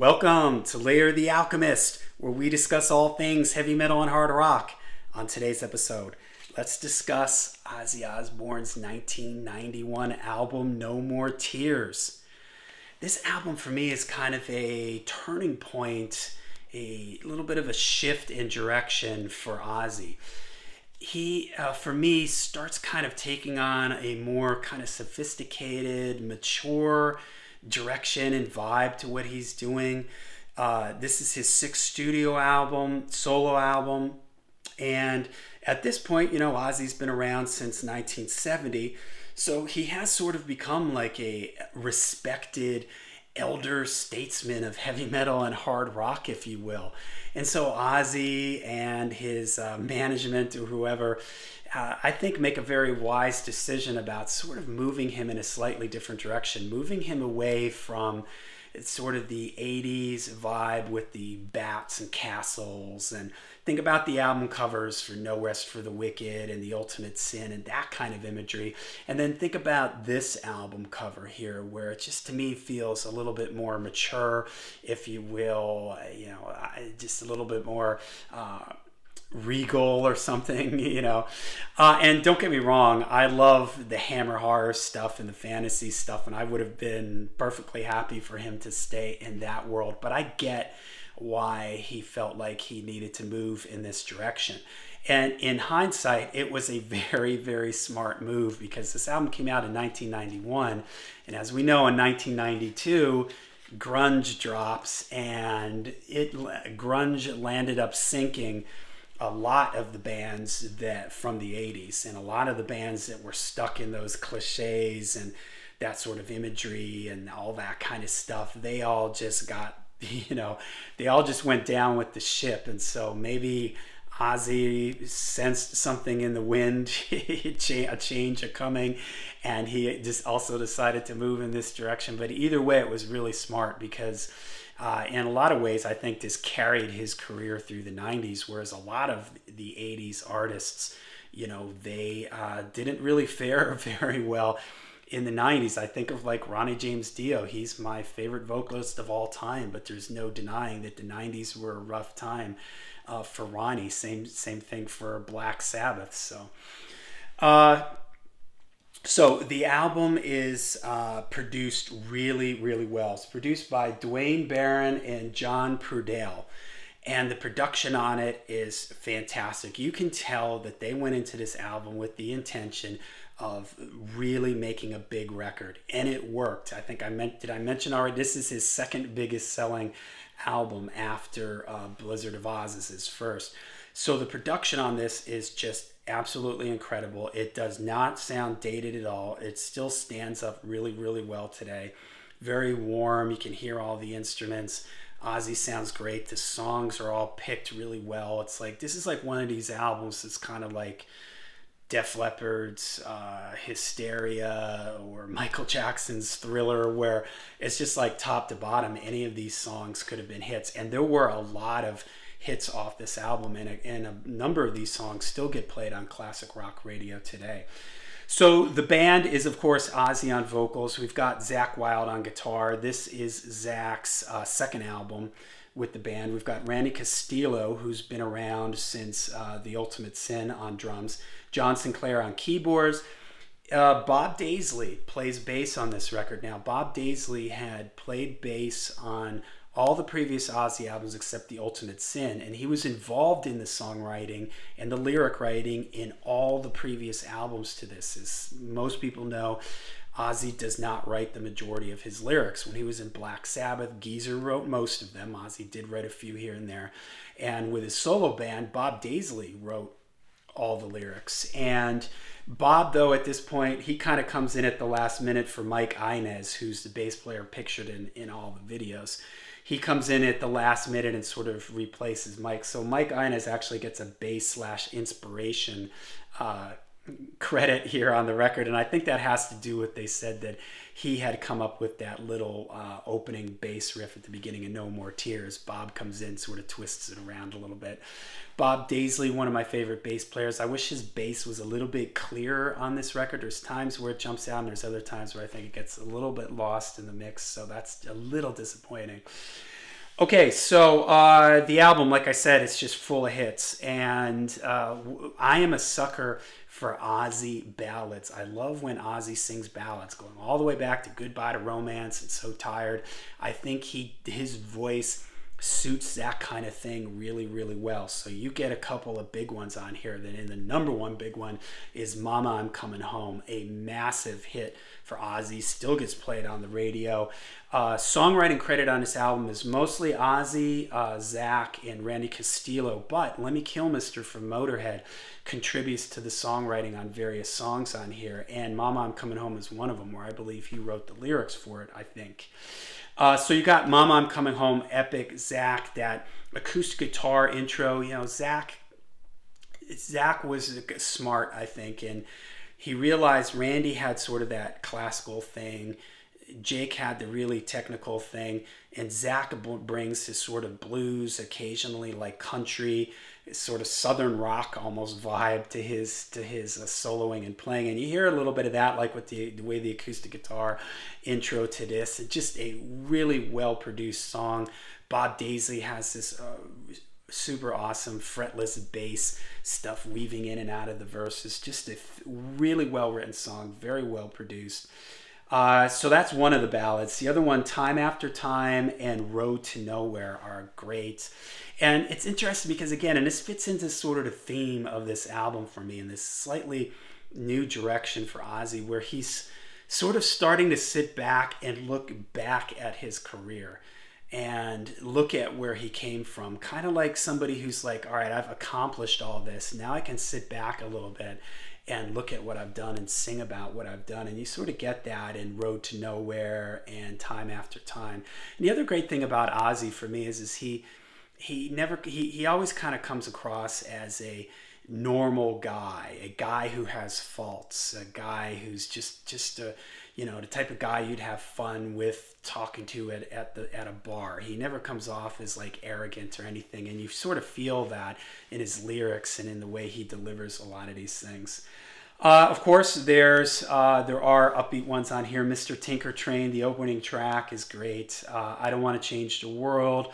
Welcome to Layer the Alchemist, where we discuss all things heavy metal and hard rock. On today's episode, let's discuss Ozzy Osbourne's 1991 album, No More Tears. This album for me is kind of a turning point, a little bit of a shift in direction for Ozzy. He, for me, starts kind of taking on a more kind of sophisticated, mature direction and vibe to what he's doing. This is his sixth studio album, solo album. And at this point, Ozzy's been around since 1970. So he has sort of become like a respected elder statesman of heavy metal and hard rock, if you will. And so Ozzy and his management or whoever, I think, make a very wise decision about sort of moving him in a slightly different direction, moving him away from sort of the 80s vibe with the bats and castles, and think about the album covers for No Rest for the Wicked and The Ultimate Sin and that kind of imagery. And then think about this album cover here, where it just to me feels a little bit more mature, if you will, just a little bit more regal or something, and don't get me wrong, I love the hammer horror stuff and the fantasy stuff, and I would have been perfectly happy for him to stay in that world, but I get why he felt like he needed to move in this direction. And in hindsight, it was a very, very smart move, because this album came out in 1991, and as we know, in 1992 grunge drops, and grunge landed up sinking a lot of the bands that from the 80s, and a lot of the bands that were stuck in those cliches and that sort of imagery and all that kind of stuff, they all just got, they all just went down with the ship. And so maybe Ozzy sensed something in the wind, a change coming, and he just also decided to move in this direction. But either way, it was really smart, because in a lot of ways, I think this carried his career through the 90s, whereas a lot of the 80s artists, they didn't really fare very well in the 90s. I think of like Ronnie James Dio. He's my favorite vocalist of all time, but there's no denying that the 90s were a rough time for Ronnie. Same thing for Black Sabbath. So the album is produced really, really well. It's produced by Dwayne Barron and John Prudell, and the production on it is fantastic. You can tell that they went into this album with the intention of really making a big record, and it worked. Did I mention already, this is his second biggest selling album after Blizzard of Oz is his first. So the production on this is just absolutely incredible. It does not sound dated at all. It still stands up really, really well today. Very warm. You can hear all the instruments. Ozzy sounds great. The songs are all picked really well. It's like, this is like one of these albums that's kind of like Def Leppard's Hysteria or Michael Jackson's Thriller, where it's just like top to bottom, any of these songs could have been hits. And there were a lot of hits off this album, and a number of these songs still get played on classic rock radio today. So the band is, of course, Ozzy on vocals. We've got Zakk Wylde on guitar. This is Zakk's second album with the band. We've got Randy Castillo, who's been around since The Ultimate Sin, on drums. John Sinclair on keyboards. Bob Daisley plays bass on this record. Now, Bob Daisley had played bass on all the previous Ozzy albums except The Ultimate Sin, and he was involved in the songwriting and the lyric writing in all the previous albums to this. As most people know, Ozzy does not write the majority of his lyrics. When he was in Black Sabbath, Geezer wrote most of them. Ozzy did write a few here and there. And with his solo band, Bob Daisley wrote all the lyrics. And Bob, though, at this point, he kind of comes in at the last minute for Mike Inez, who's the bass player pictured in all the videos. He comes in at the last minute and sort of replaces Mike. So Mike Inez actually gets a bass/inspiration credit here on the record, and I think that has to do with, they said that he had come up with that little opening bass riff at the beginning of No More Tears. Bob comes in, sort of twists it around a little bit. Bob Daisley, one of my favorite bass players. I wish his bass was a little bit clearer on this record. There's times where it jumps out, and there's other times where I think it gets a little bit lost in the mix, so that's a little disappointing. Okay, so the album, like I said, it's just full of hits, and I am a sucker for Ozzy ballads. I love when Ozzy sings ballads, going all the way back to "Goodbye to Romance" and "So Tired." I think his voice suits that kind of thing really, really well. So you get a couple of big ones on here. Then, in the number one big one is "Mama, I'm Coming Home," a massive hit for Ozzy, still gets played on the radio. Songwriting credit on this album is mostly Ozzy, Zach, and Randy Castillo, but Lemmy Kilmister from Motorhead contributes to the songwriting on various songs on here, and "Mama, I'm Coming Home" is one of them, where I believe he wrote the lyrics for it, I think. So you got "Mama, I'm Coming Home," epic. Zach, that acoustic guitar intro, Zach was smart, I think, and he realized Randy had sort of that classical thing, Jake had the really technical thing, and Zach brings his sort of blues, occasionally like country, sort of southern rock almost vibe to his soloing and playing. And you hear a little bit of that, like with the way the acoustic guitar intro to this. It's just a really well produced song. Bob Daisley has this super awesome fretless bass stuff weaving in and out of the verses. Just a really well written song, very well produced. So that's one of the ballads. The other one, "Time After Time" and "Road to Nowhere," are great. And it's interesting because, again, and this fits into sort of the theme of this album for me, in this slightly new direction for Ozzy, where he's sort of starting to sit back and look back at his career and look at where he came from. Kind of like somebody who's like, all right, I've accomplished all this. Now I can sit back a little bit and look at what I've done and sing about what I've done. And you sort of get that in "Road to Nowhere" and "Time After Time." And the other great thing about Ozzy for me is he always kind of comes across as a normal guy, a guy who has faults, a guy who's just a, the type of guy you'd have fun with talking to at a bar. He never comes off as like arrogant or anything, and you sort of feel that in his lyrics and in the way he delivers a lot of these things. Of course, there are upbeat ones on here. "Mr. Tinker Train," the opening track, is great. "I Don't Want to Change the World"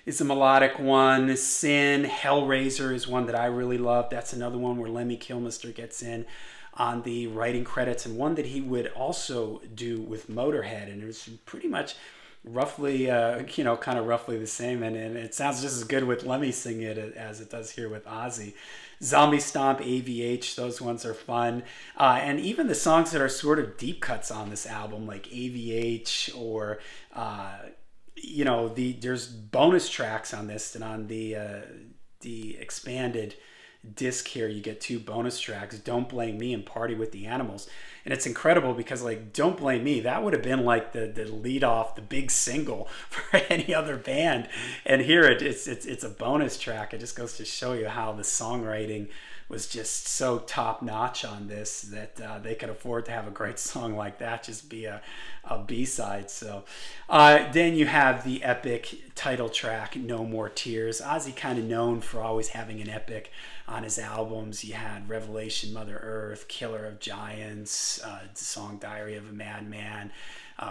is a melodic one. "Sin," "Hellraiser" is one that I really love. That's another one where Lemmy Kilmister gets in on the writing credits, and one that he would also do with Motorhead, and it was pretty much roughly, kind of roughly the same, and it sounds just as good with Lemmy singing it as it does here with Ozzy. "Zombie Stomp," "AVH," those ones are fun. And even the songs that are sort of deep cuts on this album, like "AVH" or there's bonus tracks on this, and on the expanded disc here you get 2 bonus tracks, "Don't Blame Me" and "Party with the Animals." And it's incredible because, like, "Don't Blame Me," that would have been like the lead off, the big single for any other band, and here it's a bonus track. It just goes to show you how the songwriting was just so top notch on this, that they could afford to have a great song like that just be a B-side. So then you have the epic title track, "No More Tears." Ozzy kind of known for always having an epic on his albums. You had "Revelation," "Mother Earth," "Killer of Giants," the song "Diary of a Madman."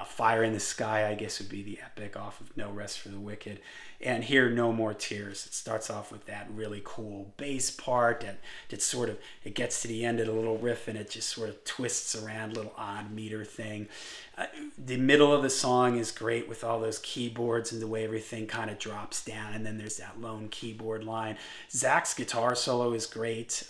"Fire in the Sky," I guess, would be the epic off of "No Rest for the Wicked." And here, "No More Tears." It starts off with that really cool bass part that sort of, it gets to the end of the little riff and it just sort of twists around, a little odd meter thing. The middle of the song is great with all those keyboards and the way everything kind of drops down, and then there's that lone keyboard line. Zach's guitar solo is great.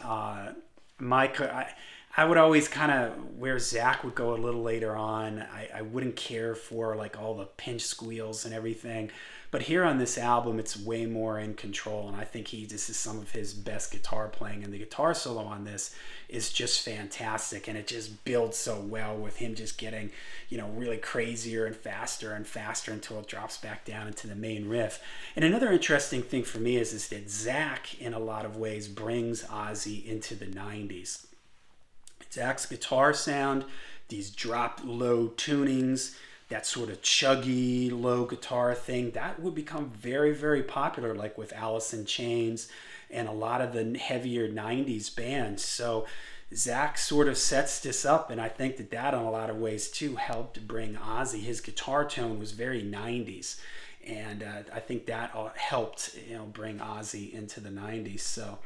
I would always kind of, where Zach would go a little later on, I wouldn't care for like all the pinch squeals and everything. But here on this album, it's way more in control, and I think this is some of his best guitar playing, and the guitar solo on this is just fantastic, and it just builds so well with him just getting, really crazier and faster until it drops back down into the main riff. And another interesting thing for me is that Zach, in a lot of ways, brings Ozzy into the 90s. Zach's guitar sound, these drop low tunings, that sort of chuggy low guitar thing, that would become very, very popular, like with Alice in Chains and a lot of the heavier 90s bands. So Zach sort of sets this up, and I think that in a lot of ways too helped bring Ozzy. His guitar tone was very 90s, and I think that helped bring Ozzy into the 90s. So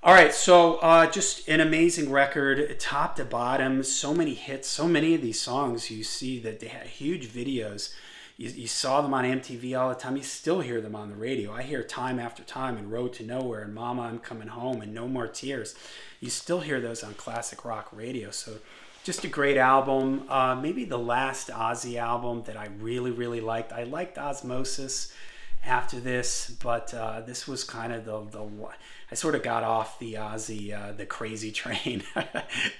all right, so just an amazing record, top to bottom, so many hits, so many of these songs. You see that they had huge videos. You saw them on MTV all the time. You still hear them on the radio. I hear Time After Time and Road to Nowhere and Mama, I'm Coming Home and No More Tears. You still hear those on classic rock radio. So just a great album. Maybe the last Ozzy album that I really, really liked. I liked Osmosis after this, but this was kind of the I sort of got off the Ozzy the crazy train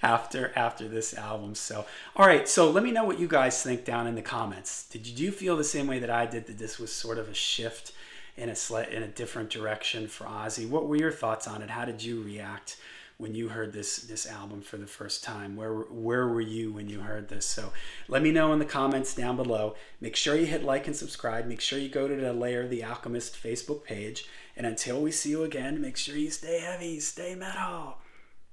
after this album. So all right, so let me know what you guys think down in the comments. Did you feel the same way that I did, that this was sort of a shift in a different direction for Ozzy? What were your thoughts on it? How did you react when you heard this album for the first time? Where were you when you heard this? So let me know in the comments down below. Make sure you hit like and subscribe. Make sure you go to the Layer of the Alchemist Facebook page. And until we see you again, make sure you stay heavy, stay metal.